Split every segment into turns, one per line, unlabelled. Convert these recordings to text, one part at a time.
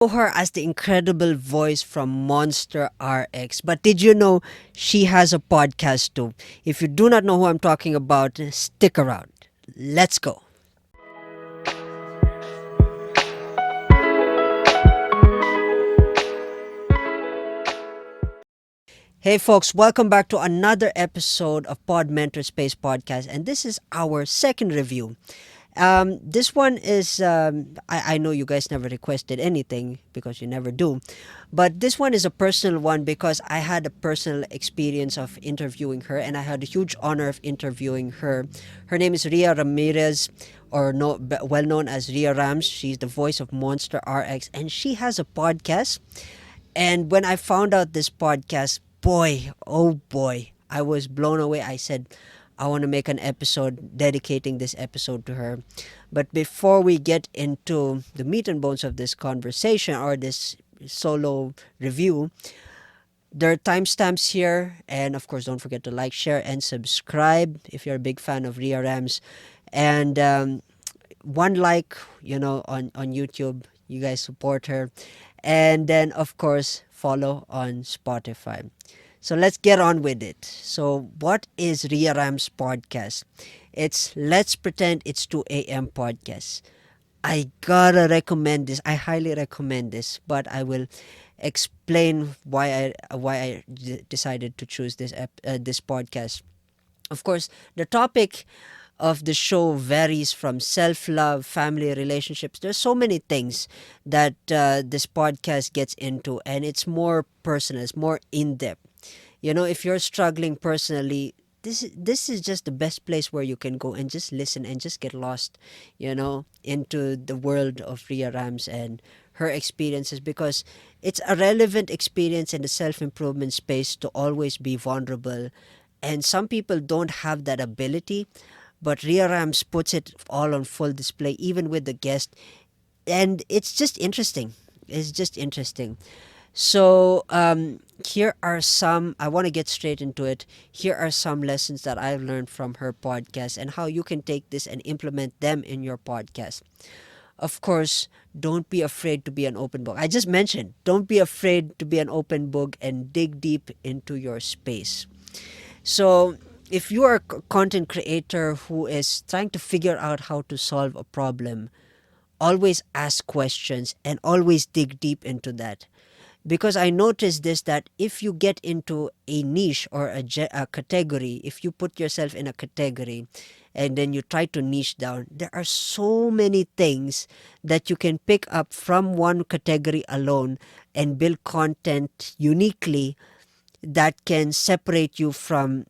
Know her as the incredible voice from Monster RX. But did you know she has a podcast too? If you do not know who I'm talking about, stick around. Let's go. Hey folks, welcome back to another episode of Podmentorspace podcast, and this is our second review. This one is I know you guys never requested anything because you never do, but this one is a personal one because I had a personal experience of interviewing her, and I had a huge honor of interviewing her. Her name is Ria Ramirez, or no, well known as Ria Ramz. She's the voice of Monster RX, and she has a podcast. And when I found out this podcast, boy, oh boy, I was blown away. I said, I want to make an episode dedicating this episode to her. But before we get into the meat and bones of this conversation or this solo review, there are timestamps here. And of course, don't forget to like, share, and subscribe if you're a big fan of Ria Rams. And one like, on YouTube. You guys support her. And then, of course, follow on Spotify. So let's get on with it. So, what is Ria Ram's podcast? It's Let's Pretend It's 2 a.m. podcast. I gotta recommend this. I highly recommend this, but I will explain why I decided to choose this podcast. Of course, the topic of the show varies from self-love, family relationships. There's so many things that this podcast gets into, and it's more personal, it's more in-depth. If you're struggling personally, this is just the best place where you can go and just listen and just get lost, into the world of Ria Rams and her experiences, because it's a relevant experience in the self-improvement space to always be vulnerable. And some people don't have that ability, but Ria Rams puts it all on full display, even with the guest. And it's just interesting. It's just interesting. So, here are some, I want to get straight into it. Here are some lessons that I've learned from her podcast and how you can take this and implement them in your podcast. Of course, don't be afraid to be an open book. I just mentioned, don't be afraid to be an open book and dig deep into your space. So, if you are a content creator who is trying to figure out how to solve a problem, always ask questions and always dig deep into that. Because I noticed this, that if you get into a niche or a category, if you put yourself in a category and then you try to niche down, there are so many things that you can pick up from one category alone and build content uniquely that can separate you from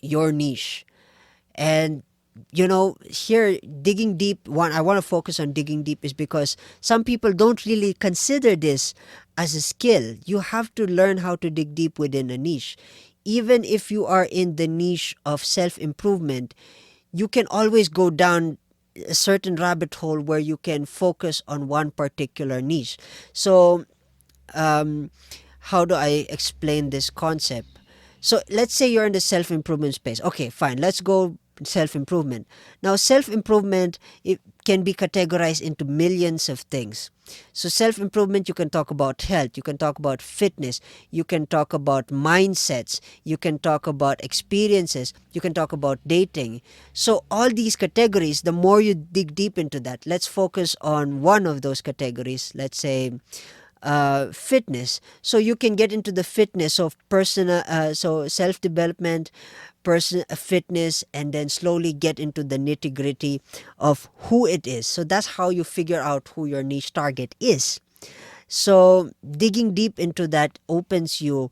your niche. And here, digging deep, one I want to focus on digging deep is because some people don't really consider this as a skill. You have to learn how to dig deep within a niche. Even if you are in the niche of self-improvement, you can always go down a certain rabbit hole where you can focus on one particular niche. So how do I explain this concept? So let's say you're in the self-improvement space. Okay, fine. Let's go self-improvement. Now, self-improvement, it can be categorized into millions of things. So self-improvement, you can talk about health, you can talk about fitness, you can talk about mindsets, you can talk about experiences, you can talk about dating. So all these categories, the more you dig deep into that, let's focus on one of those categories. Let's say fitness. So you can get into the fitness of personal, so self-development, person fitness, and then slowly get into the nitty-gritty of who it is. So that's how you figure out who your niche target is. So digging deep into that opens you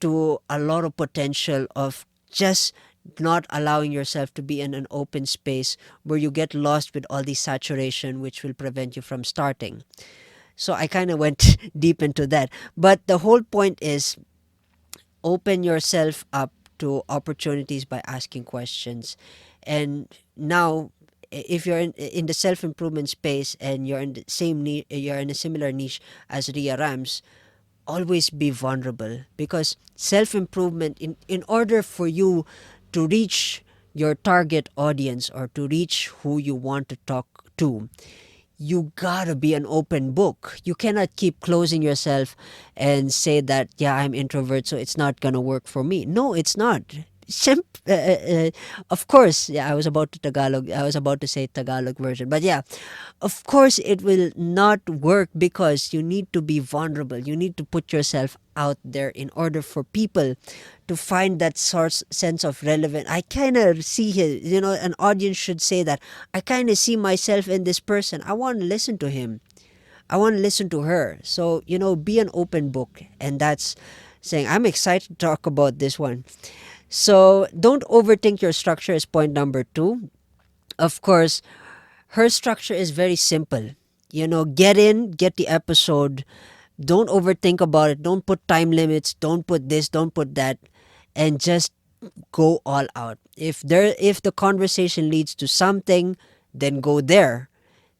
to a lot of potential of just not allowing yourself to be in an open space where you get lost with all the saturation, which will prevent you from starting. So I kind of went deep into that. But the whole point is, open yourself up to opportunities by asking questions. And now, if you're in the self-improvement space and you're in the you're in a similar niche as Ria Rams, always be vulnerable, because self-improvement, in order for you to reach your target audience or to reach who you want to talk to, you gotta be an open book. You cannot keep closing yourself and say that, yeah, I'm introvert, so it's not gonna work for me. No, it's not. Of course, yeah, I was about to say Tagalog version, but yeah, of course it will not work because you need to be vulnerable. You need to put yourself out there in order for people to find that source sense of relevance. I kind of see here, an audience should say that I kind of see myself in this person. I want to listen to him. I want to listen to her. So, be an open book. And that's saying I'm excited to talk about this one. So, don't overthink your structure is point number 2. Of course, her structure is very simple. Get in, get the episode. Don't overthink about it. Don't put time limits. Don't put this, don't put that. And just go all out. If the conversation leads to something, then go there.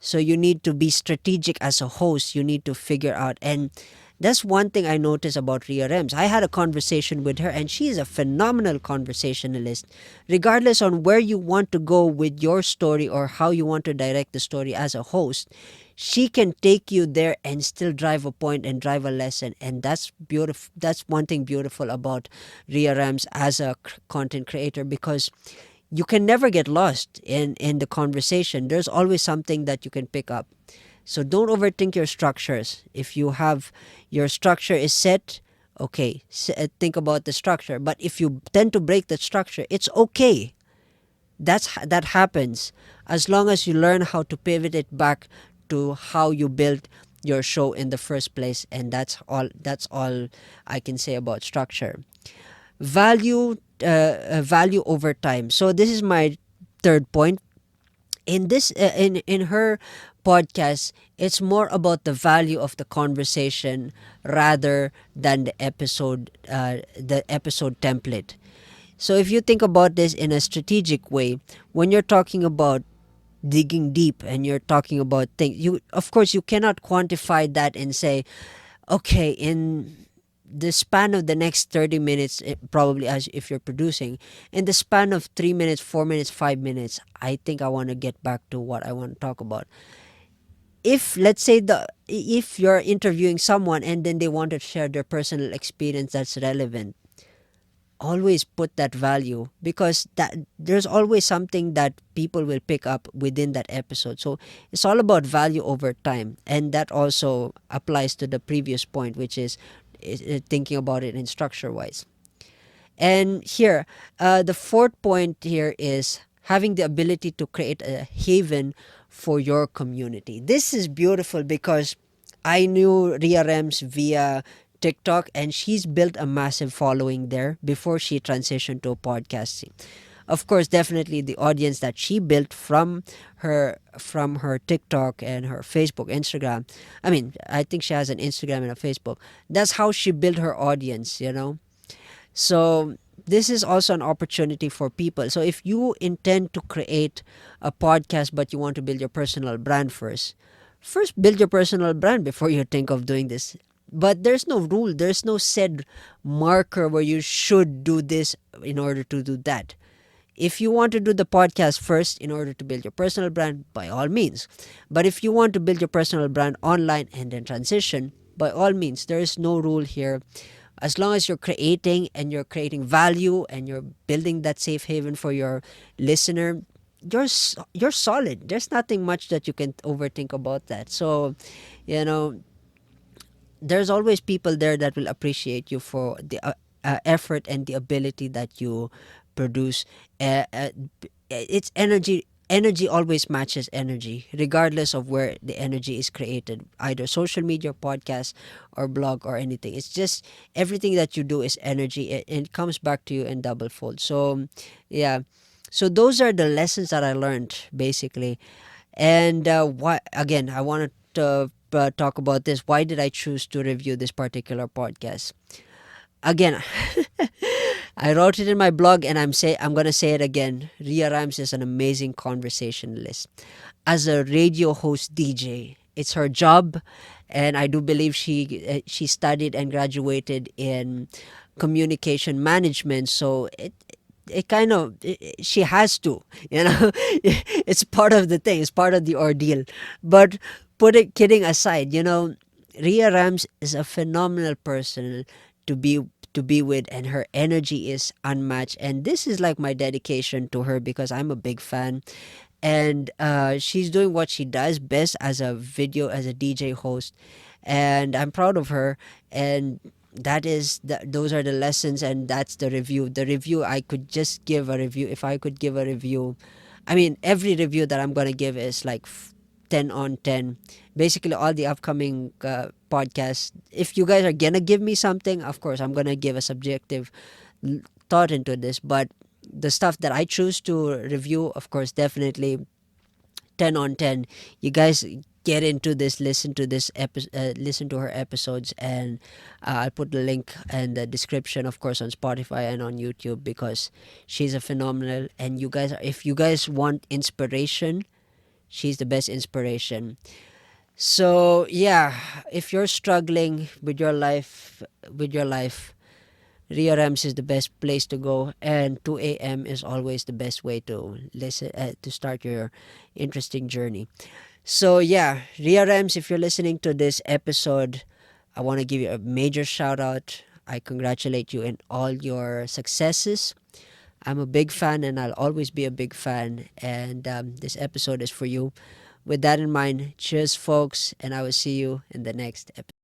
So you need to be strategic as a host. You need to figure out. And that's one thing I noticed about Ria Ramz. I had a conversation with her, and she is a phenomenal conversationalist. Regardless on where you want to go with your story or how you want to direct the story as a host, she can take you there and still drive a point and drive a lesson. And that's beautiful. That's one thing beautiful about Ria Ramz as a content creator, because you can never get lost in the conversation. There's always something that you can pick up. So don't overthink your structures. If you have your structure is set, okay, think about the structure. But if you tend to break the structure, it's okay. That happens as long as you learn how to pivot it back to how you built your show in the first place. And that's all I can say about structure. Value over time. So this is my third point. In her podcast, it's more about the value of the conversation rather than the episode template. So if you think about this in a strategic way, when you're talking about digging deep and you're talking about things, you of course you cannot quantify that and say, okay, in the span of the next 30 minutes, probably, as if you're producing, in the span of 3 minutes, 4 minutes, 5 minutes, I think I want to get back to what I want to talk about. If, let's say, if you're interviewing someone and then they want to share their personal experience that's relevant, always put that value, because that there's always something that people will pick up within that episode. So it's all about value over time, and that also applies to the previous point, which is thinking about it in structure wise. And here, the fourth point here is having the ability to create a haven for your community. This is beautiful because I knew Ria Ramz via TikTok, and she's built a massive following there before she transitioned to podcasting. Of course, definitely the audience that she built from her TikTok and her Facebook, Instagram. I mean, I think she has an Instagram and a Facebook. That's how she built her audience. So this is also an opportunity for people. So if you intend to create a podcast but you want to build your personal brand first build your personal brand before you think of doing this. But there's no rule, there's no said marker where you should do this in order to do that. If you want to do the podcast first in order to build your personal brand, by all means. But if you want to build your personal brand online and then transition, by all means. There is no rule here. As long as you're creating and you're creating value and you're building that safe haven for your listener, you're solid. There's nothing much that you can overthink about that. So, you know, there's always people there that will appreciate you for the effort and the ability that you produce. It's energy always matches energy regardless of where the energy is created, either social media, podcast, or blog, or anything. It's just everything that you do is energy, and it comes back to you in double fold. So yeah, so those are the lessons that I learned basically. And why, again, I wanted to talk about this. Why did I choose to review this particular podcast? Again, I wrote it in my blog, and I'm gonna say it again. Ria Ramz is an amazing conversationalist. As a radio host DJ, it's her job, and I do believe she studied and graduated in communication management. So it kind of she has to, you know. It's part of the thing, it's part of the ordeal. But put it kidding aside, you know, Ria Rams is a phenomenal person to be with, and her energy is unmatched, and this is like my dedication to her because I'm a big fan. And she's doing what she does best as a video, as a DJ host, and I'm proud of her. And those are the lessons, and that's the review. I could just give a review. If I could give a review, I mean, every review that I'm gonna give is like 10 on 10. Basically all the upcoming podcasts, if you guys are gonna give me something, of course I'm gonna give a subjective thought into this. But the stuff that I choose to review, of course, definitely 10 on 10. You guys get into this, listen to her episodes, and I'll put the link and the description, of course, on Spotify and on YouTube, because she's a phenomenal. And you guys, if you guys want inspiration, she's the best inspiration. So yeah, if you're struggling with your life, Ria Rams is the best place to go, and 2 a.m. is always the best way to listen to start your interesting journey. So yeah, Ria Rams, if you're listening to this episode, I want to give you a major shout out. I congratulate you in all your successes. I'm a big fan, and I'll always be a big fan. And this episode is for you. With that in mind, cheers, folks, and I will see you in the next episode.